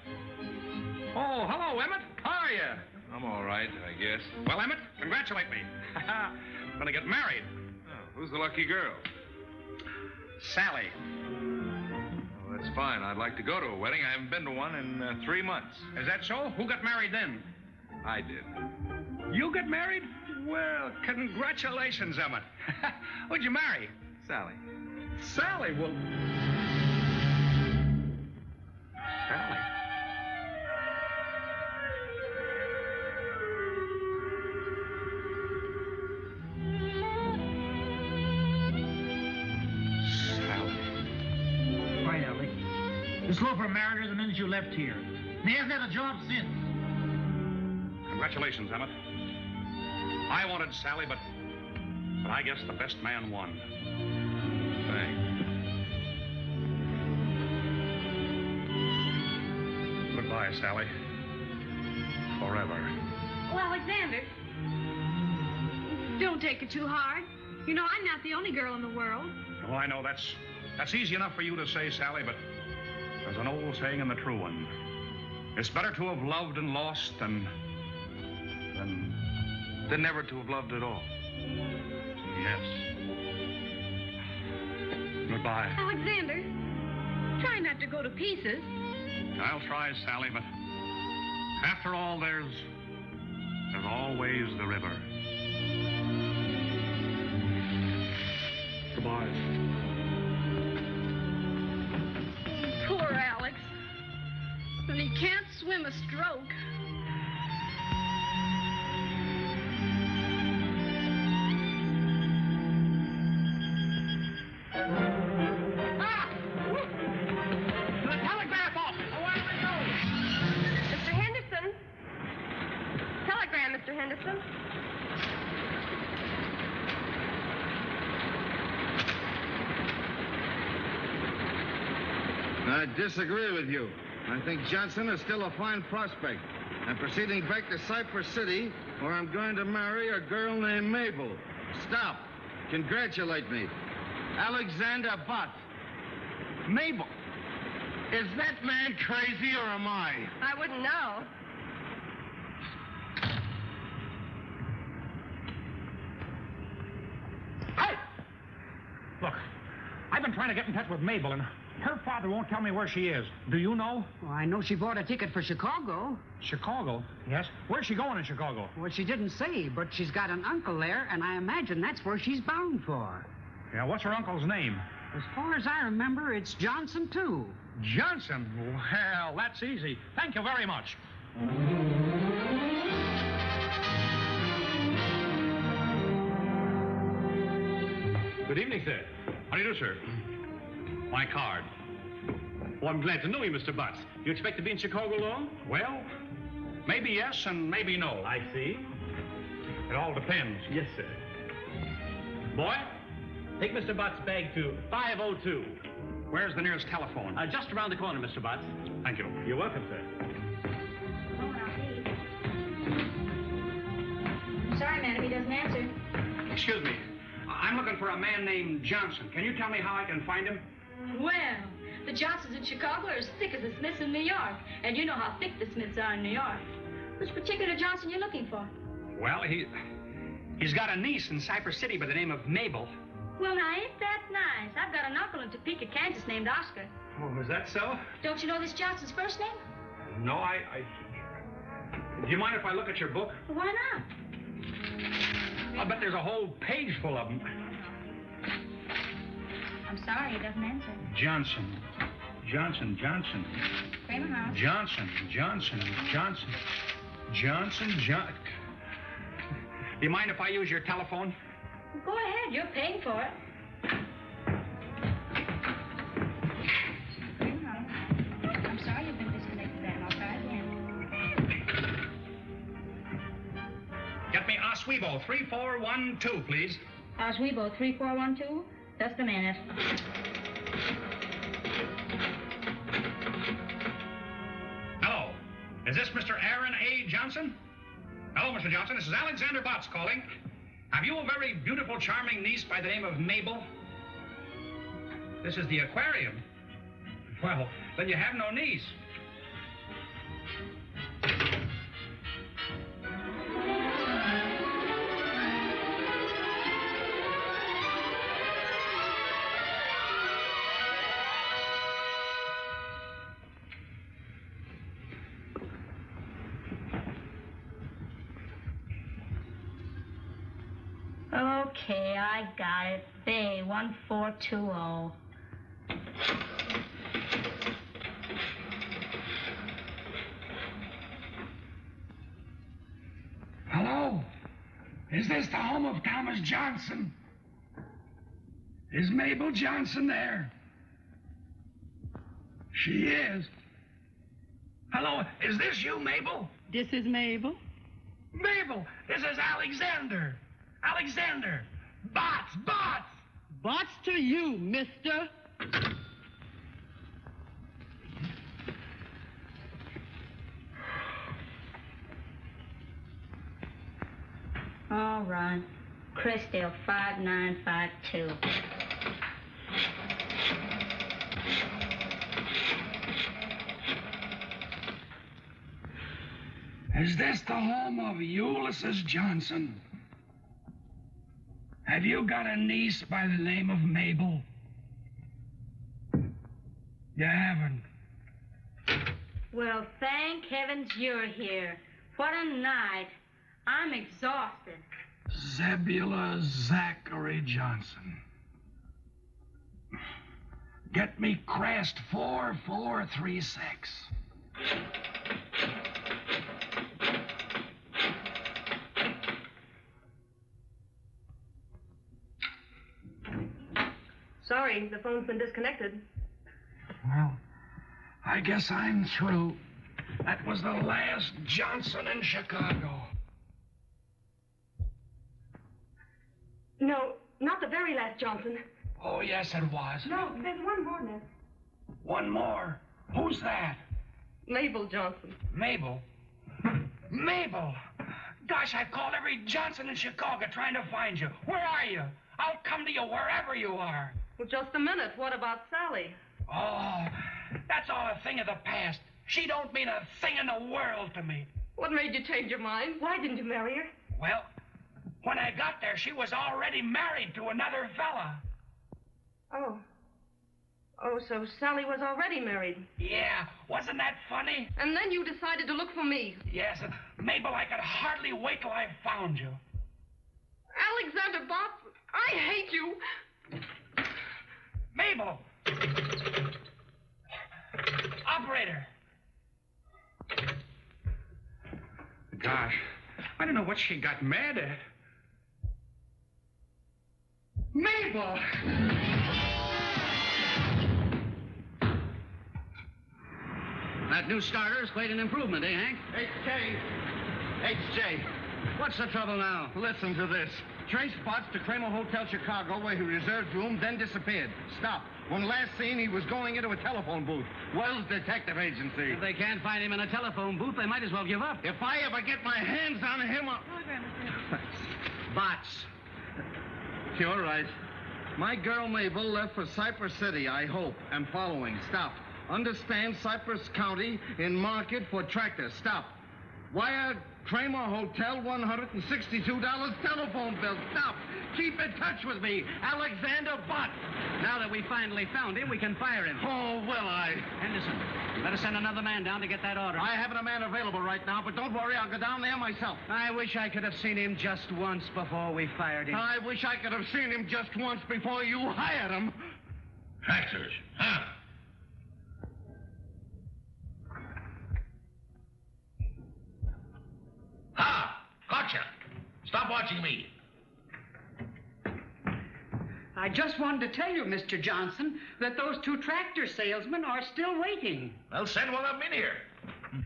Oh, hello, Emmett. How are you? I'm all right, I guess. Well, Emmett, congratulate me. I'm going to get married. Oh, who's the lucky girl? Sally. Oh, that's fine. I'd like to go to a wedding. I haven't been to one in 3 months. Is that so? Who got married then? I did. You get married? Well, congratulations, Emmett. Who'd you marry? Sally. Sally? Well... Sally. Why, Alec? This loafer married her the minute you left here. And he hasn't had a job since. Congratulations, Emmett. I wanted Sally, but I guess the best man won. Thanks. Goodbye, Sally. Forever. Oh, Alexander, don't take it too hard. You know, I'm not the only girl in the world. Oh, I know. That's easy enough for you to say, Sally, but there's an old saying and the true one. It's better to have loved and lost than never to have loved at all. Yes. Goodbye. Alexander, try not to go to pieces. I'll try, Sally, but after all, there's always the river. Goodbye. Poor Alex. And he can't swim a stroke. I disagree with you. I think Johnson is still a fine prospect. I'm proceeding back to Cypress City, where I'm going to marry a girl named Mabel. Stop. Congratulate me. Alexander Bott. Mabel, is that man crazy or am I? I wouldn't know. Hey! Look, I've been trying to get in touch with Mabel, and her father won't tell me where she is. Do you know? Well, I know she bought a ticket for Chicago. Chicago? Yes. Where's she going in Chicago? Well, she didn't say, but she's got an uncle there, and I imagine that's where she's bound for. Yeah, what's her uncle's name? As far as I remember, it's Johnson, too. Johnson? Well, that's easy. Thank you very much. Good evening, sir. How do you do, sir? My card. Well, I'm glad to know you, Mr. Butts. You expect to be in Chicago long? Well, maybe yes and maybe no. I see. It all depends. Yes, sir. Boy, take Mr. Butts' bag to 502. Where's the nearest telephone? Just around the corner, Mr. Butts. Thank you. You're welcome, sir. Sorry, man, if he doesn't answer. Excuse me. I'm looking for a man named Johnson. Can you tell me how I can find him? Well, the Johnsons in Chicago are as thick as the Smiths in New York. And you know how thick the Smiths are in New York. Which particular Johnson you looking for? Well, he's got a niece in Cypress City by the name of Mabel. Well, now, ain't that nice? I've got an uncle in Topeka, Kansas named Oscar. Oh, is that so? Don't you know this Johnson's first name? No, Do you mind if I look at your book? Why not? I'll bet there's a whole page full of them. I'm sorry, he doesn't answer. Johnson. Kramer House. Johnson. Do you mind if I use your telephone? Go ahead, you're paying for it. Kramer House. I'm sorry you've been disconnected then. I'll try again. Get me Oswego 3412, please. Oswego 3412. Just a minute. Hello. Is this Mr. Aaron A. Johnson? Hello, Mr. Johnson. This is Alexander Botts calling. Have you a very beautiful, charming niece by the name of Mabel? This is the aquarium. Well, then you have no niece. Okay, I got it. Bay 1420. Hello? Is this the home of Thomas Johnson? Is Mabel Johnson there? She is. Hello, is this you, Mabel? This is Mabel. Mabel, this is Alexander. Alexander. Botts. Botts to you, mister. All right. Crestdale 5952. Is this the home of Ulysses Johnson? Have you got a niece by the name of Mabel? You haven't. Well, thank heavens you're here. What a night. I'm exhausted. Zebula Zachary Johnson. Get me Crest 4436. Sorry, the phone's been disconnected. Well, I guess I'm through. That was the last Johnson in Chicago. No, not the very last Johnson. Oh, yes, it was. No, there's one more, Miss. One more. Who's that? Mabel Johnson. Mabel? Mabel! Gosh, I've called every Johnson in Chicago trying to find you. Where are you? I'll come to you wherever you are. Well, just a minute. What about Sally? Oh, that's all a thing of the past. She don't mean a thing in the world to me. What made you change your mind? Why didn't you marry her? Well, when I got there, she was already married to another fella. Oh. Oh, so Sally was already married. Yeah, wasn't that funny? And then you decided to look for me. Yes, and Mabel, I could hardly wait till I found you. Alexander Botts, I hate you. Mabel! Operator! Gosh, I don't know what she got mad at. Mabel! That new starter's quite an improvement, eh, Hank? HJ. What's the trouble now? Listen to this. Traced Botts to Kramer Hotel Chicago, where he reserved room, then disappeared. Stop. When last seen, he was going into a telephone booth. Wells Detective Agency. If they can't find him in a telephone booth, they might as well give up. If I ever get my hands on him, I'll... Botts. You're right. My girl Mabel left for Cypress City, I hope. I'm following. Stop. Understand Cypress County in market for tractors. Stop. Wire Kramer Hotel, $162 telephone bill. Stop. Keep in touch with me, Alexander Botts. Now that we finally found him, we can fire him. Oh, will I? Henderson, you better send another man down to get that order. I haven't a man available right now, but don't worry, I'll go down there myself. I wish I could have seen him just once before we fired him. I wish I could have seen him just once before you hired him. Tractors, huh? Ha! Gotcha! Stop watching me. I just wanted to tell you, Mr. Johnson, that those two tractor salesmen are still waiting. Well, send one of them in here.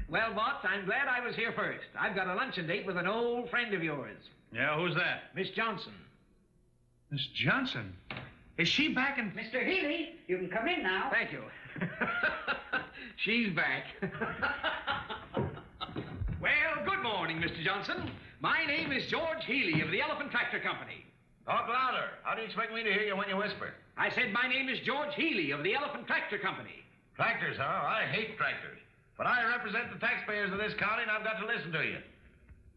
Well, Botts, I'm glad I was here first. I've got a luncheon date with an old friend of yours. Yeah, who's that? Miss Johnson. Miss Johnson? Is she back in... Mr. Healy, you can come in now. Thank you. She's back. Well, good morning, Mr. Johnson. My name is George Healy of the Elephant Tractor Company. Talk louder. How do you expect me to hear you when you whisper? I said my name is George Healy of the Elephant Tractor Company. Tractors, huh? I hate tractors. But I represent the taxpayers of this county, and I've got to listen to you.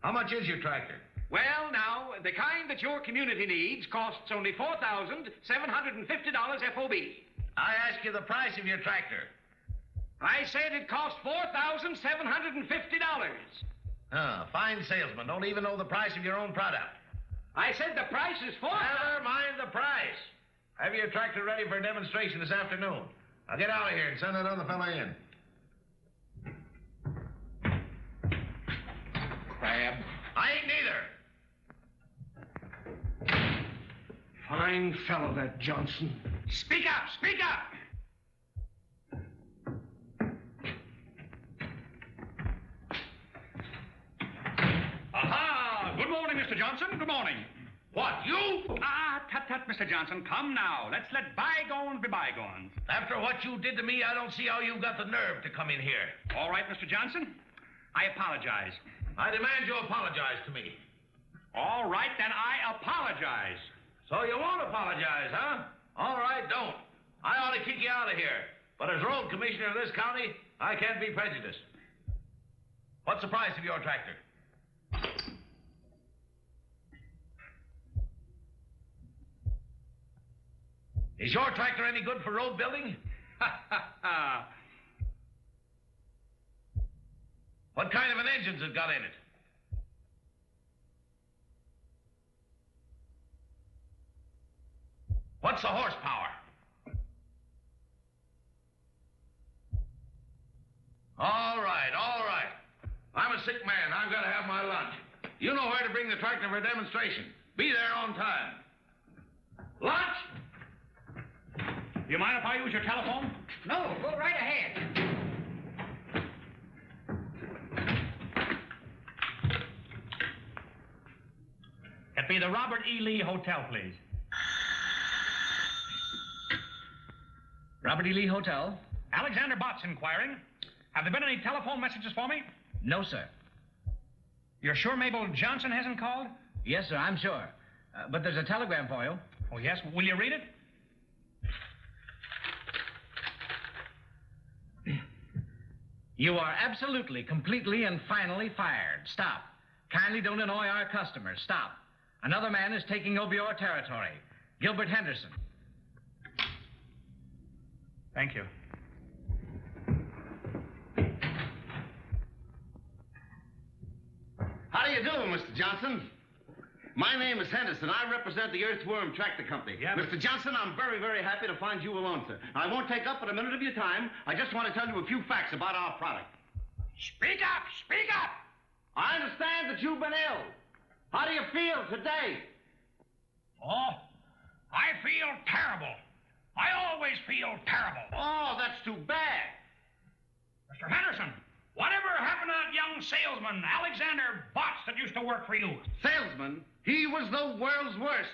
How much is your tractor? Well, now, the kind that your community needs costs only $4,750 FOB. I ask you the price of your tractor. I said it cost $4,750. Fine salesman. Don't even know the price of your own product. I said the price is Never mind the price. Have your tractor ready for a demonstration this afternoon. Now get out of here and send that other fella in. Crab. I ain't neither. Fine fellow, that Johnson. Speak up! Speak up! Aha! Good morning, Mr. Johnson. Good morning. What, you? Tut, Mr. Johnson. Come now. Let's let bygones be bygones. After what you did to me, I don't see how you've got the nerve to come in here. All right, Mr. Johnson. I apologize. I demand you apologize to me. All right, then I apologize. So you won't apologize, huh? All right, don't. I ought to kick you out of here. But as road commissioner of this county, I can't be prejudiced. What's the price of your tractor? Is your tractor any good for road building? What kind of an engine's it got in it? What's the horsepower? All right, all right. I'm a sick man. I've got to have my lunch. You know where to bring the tractor for a demonstration. Be there on time. Lunch? Do you mind if I use your telephone? No, go right ahead. It be the Robert E. Lee Hotel, please. Robert E. Lee Hotel. Alexander Bott's inquiring. Have there been any telephone messages for me? No, sir. You're sure Mabel Johnson hasn't called? Yes, sir, I'm sure. But there's a telegram for you. Oh, yes? Will you read it? You are absolutely, completely, and finally fired. Stop. Kindly don't annoy our customers. Stop. Another man is taking over your territory. Gilbert Henderson. Thank you. How do you do, Mr. Johnson? My name is Henderson. I represent the Earthworm Tractor Company. Yeah, Mr. Johnson, I'm very, very happy to find you alone, sir. I won't take up but a minute of your time. I just want to tell you a few facts about our product. Speak up! Speak up! I understand that you've been ill. How do you feel today? Oh, I feel terrible. I always feel terrible. Oh, that's too bad. Mr. Henderson, whatever happened to that young salesman, Alexander Botts, that used to work for you? Salesman? He was the world's worst.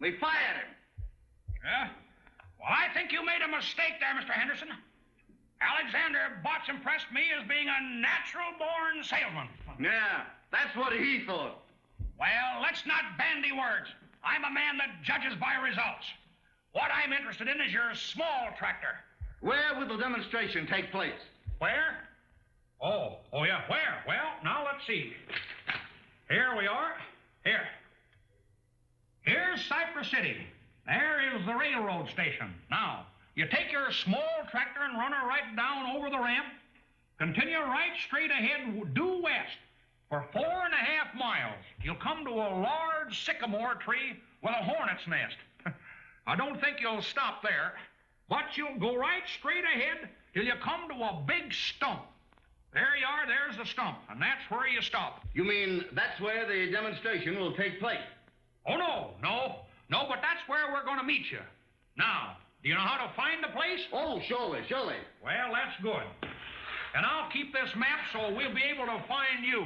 We fired him. Yeah? Well, I think you made a mistake there, Mr. Henderson. Alexander Botts impressed me as being a natural-born salesman. Yeah, that's what he thought. Well, let's not bandy words. I'm a man that judges by results. What I'm interested in is your small tractor. Where will the demonstration take place? Where? Oh, yeah, where? Well, now let's see. Here we are. Here. Here's Cypress City. There is the railroad station. Now, you take your small tractor and run her right down over the ramp. Continue right straight ahead, due west. For 4.5 miles, you'll come to a large sycamore tree with a hornet's nest. I don't think you'll stop there, but you'll go right straight ahead till you come to a big stump. There you are, there's the stump, and that's where you stop. You mean that's where the demonstration will take place? Oh, no, but that's where we're going to meet you. Now, do you know how to find the place? Oh, surely. Well, that's good. And I'll keep this map so we'll be able to find you.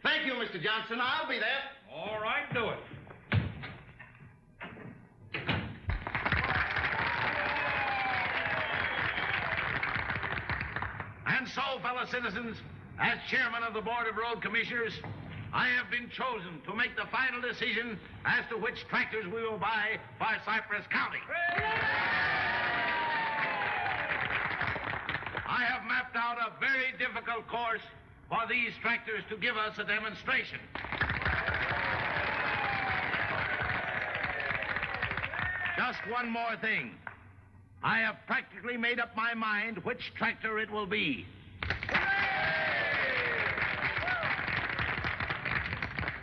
Thank you, Mr. Johnson. I'll be there. All right, do it. And so, fellow citizens, as chairman of the Board of Road Commissioners, I have been chosen to make the final decision as to which tractors we will buy for Cypress County. I have mapped out a very difficult course for these tractors to give us a demonstration. Just one more thing. I have practically made up my mind which tractor it will be.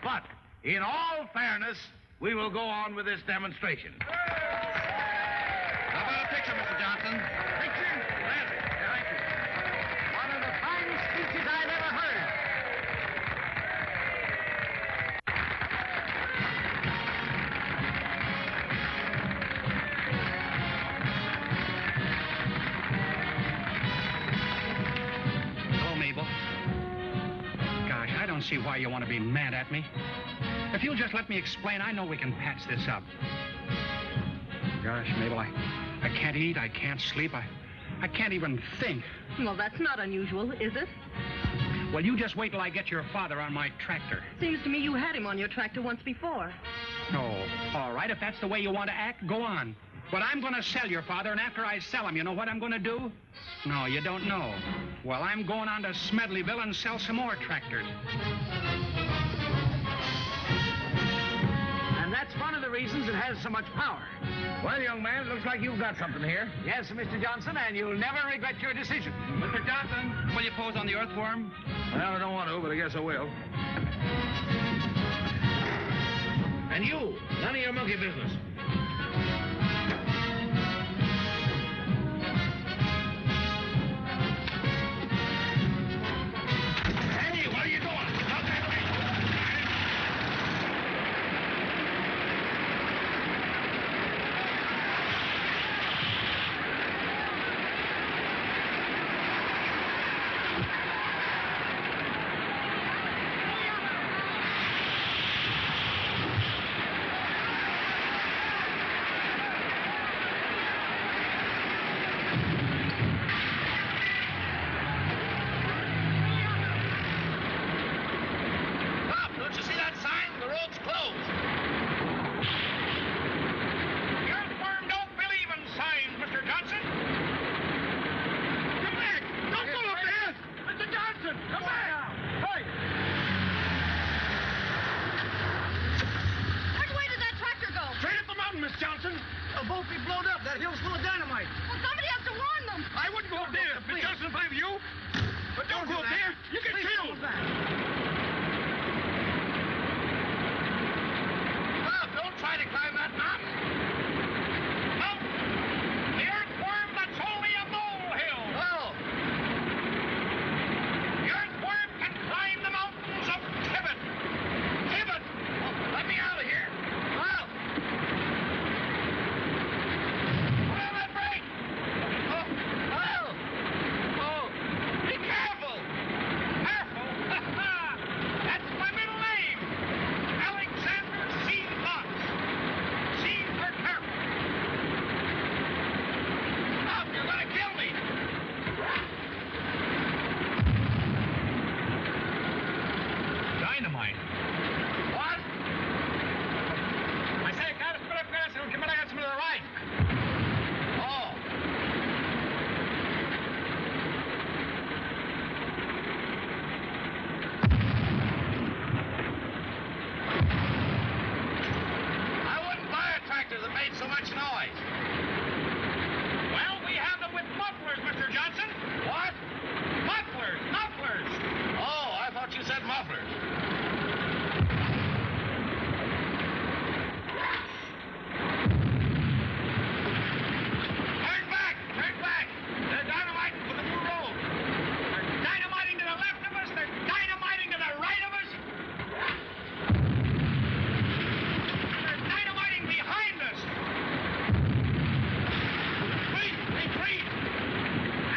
But, in all fairness, we will go on with this demonstration. How about a picture, Mr. Johnson? Picture? Thank you. One of the finest speeches I've ever heard. Hello, Mabel. Gosh, I don't see why you want to be mad at me. If you'll just let me explain, I know we can patch this up. Gosh, Mabel, I can't eat, I can't sleep, I can't even think. Well, that's not unusual, is it? Well, you just wait till I get your father on my tractor. Seems to me you had him on your tractor once before. Oh, all right, if that's the way you want to act, go on. But I'm going to sell your father, and after I sell him, you know what I'm going to do? No, you don't know. Well, I'm going on to Smedleyville and sell some more tractors. And that's one of the reasons it has so much power. Well, young man, it looks like you've got something here. Yes, Mr. Johnson, and you'll never regret your decision. Mr. Johnson, will you pose on the earthworm? Well, I don't want to, but I guess I will. And you, none of your monkey business. Hey, what are you doing? Out that way. boat be blown up. That hill's full of dynamite. Well, somebody has to warn them. I wouldn't go up there. If it doesn't blame you. But don't go up there. You get killed. Well, don't try to climb that mountain. No. The earthworm, that's only a molehill. Oh. The earthworm can climb the mountains of Kibbee. Kibbee! Oh, let me out of here. Well. Pull on that brake. Oh. Well. Oh, be careful. Careful? That's my middle name. Alexander C. Fox. C for careful. Stop, you're going to kill me. Dynamite. What? I say, cara, espera, se non chiamare ragazzi to the right. Oh. I wouldn't buy a tractor that made so much noise. Well, we have them with mufflers, Mr. Johnson. What? Mufflers, mufflers. Oh, I thought you said mufflers. Turn back! Turn back! They're dynamiting for the new road. They're dynamiting to the left of us. They're dynamiting to the right of us. They're dynamiting behind us. Retreat! Retreat!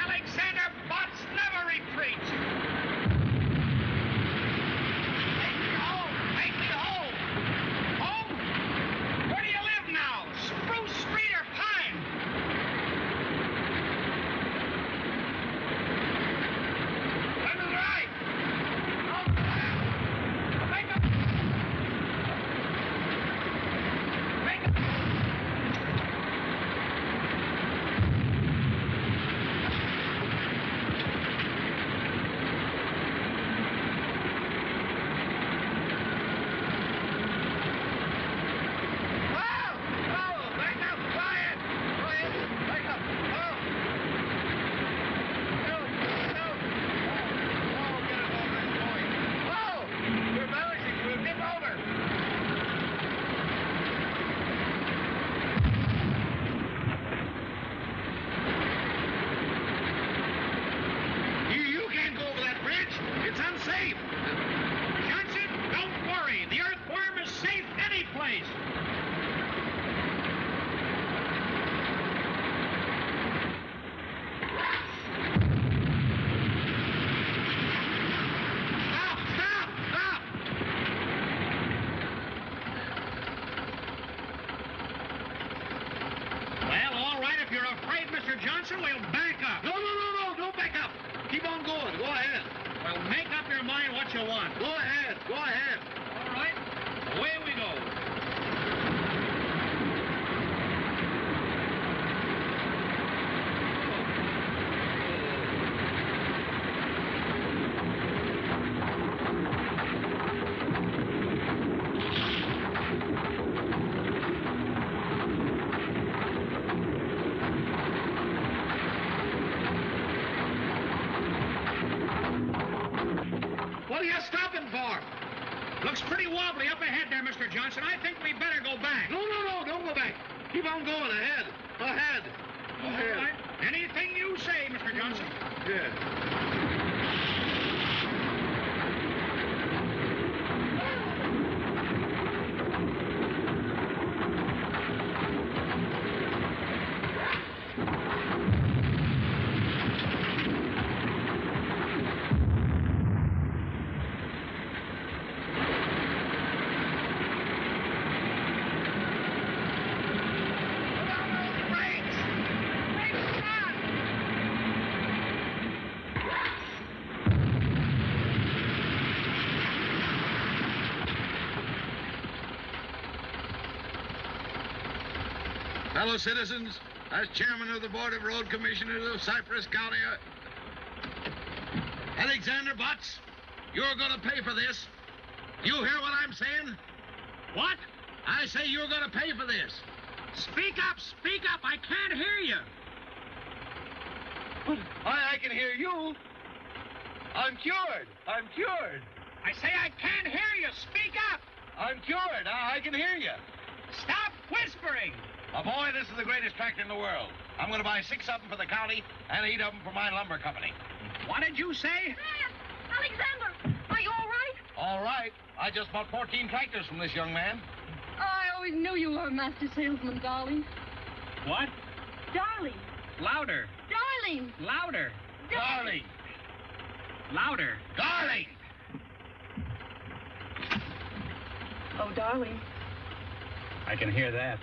Alexander Botts never retreats. Take me home! Take me home! Home? Where do you live now? Spruce Street or Pine? Turn to the right! On the left. Make a... Make a... Back up! Quiet! Quiet! Back up! Oh! No! No! Oh, get it over and going. Oh! We're balancing. We'll tip over. You can't go over that bridge. It's unsafe. Johnson, don't worry. The earthworm is safe any place. Stop! Stop! Stop! Well, all right. If you're afraid, Mr. Johnson, we'll back up. No! Don't back up. Keep on going. Go ahead. Well, make up your mind what you want. Go ahead. Go ahead. All right. Away we go. What are you stopping for? Looks pretty wobbly up ahead there, Mr. Johnson. I think we better go back. No, don't go back. Keep on going. Ahead. Ahead. All right. Anything you say, Mr. Johnson. Yeah. Fellow citizens, as chairman of the Board of Road Commissioners of Cypress County, Alexander Botts, you're going to pay for this. You hear what I'm saying? What? I say you're going to pay for this. Speak up! Speak up! I can't hear you! I can hear you. I'm cured. I'm cured. I say I can't hear you! Speak up! I'm cured. I can hear you. Stop whispering! Oh, boy, this is the greatest tractor in the world. I'm going to buy 6 of them for the county and 8 of them for my lumber company. What did you say? Alexander, are you all right? All right. I just bought 14 tractors from this young man. Oh, I always knew you were a master salesman, darling. What? Darling. Louder. Darling. Louder. Darling. Louder. Darling. Oh, darling. I can hear that.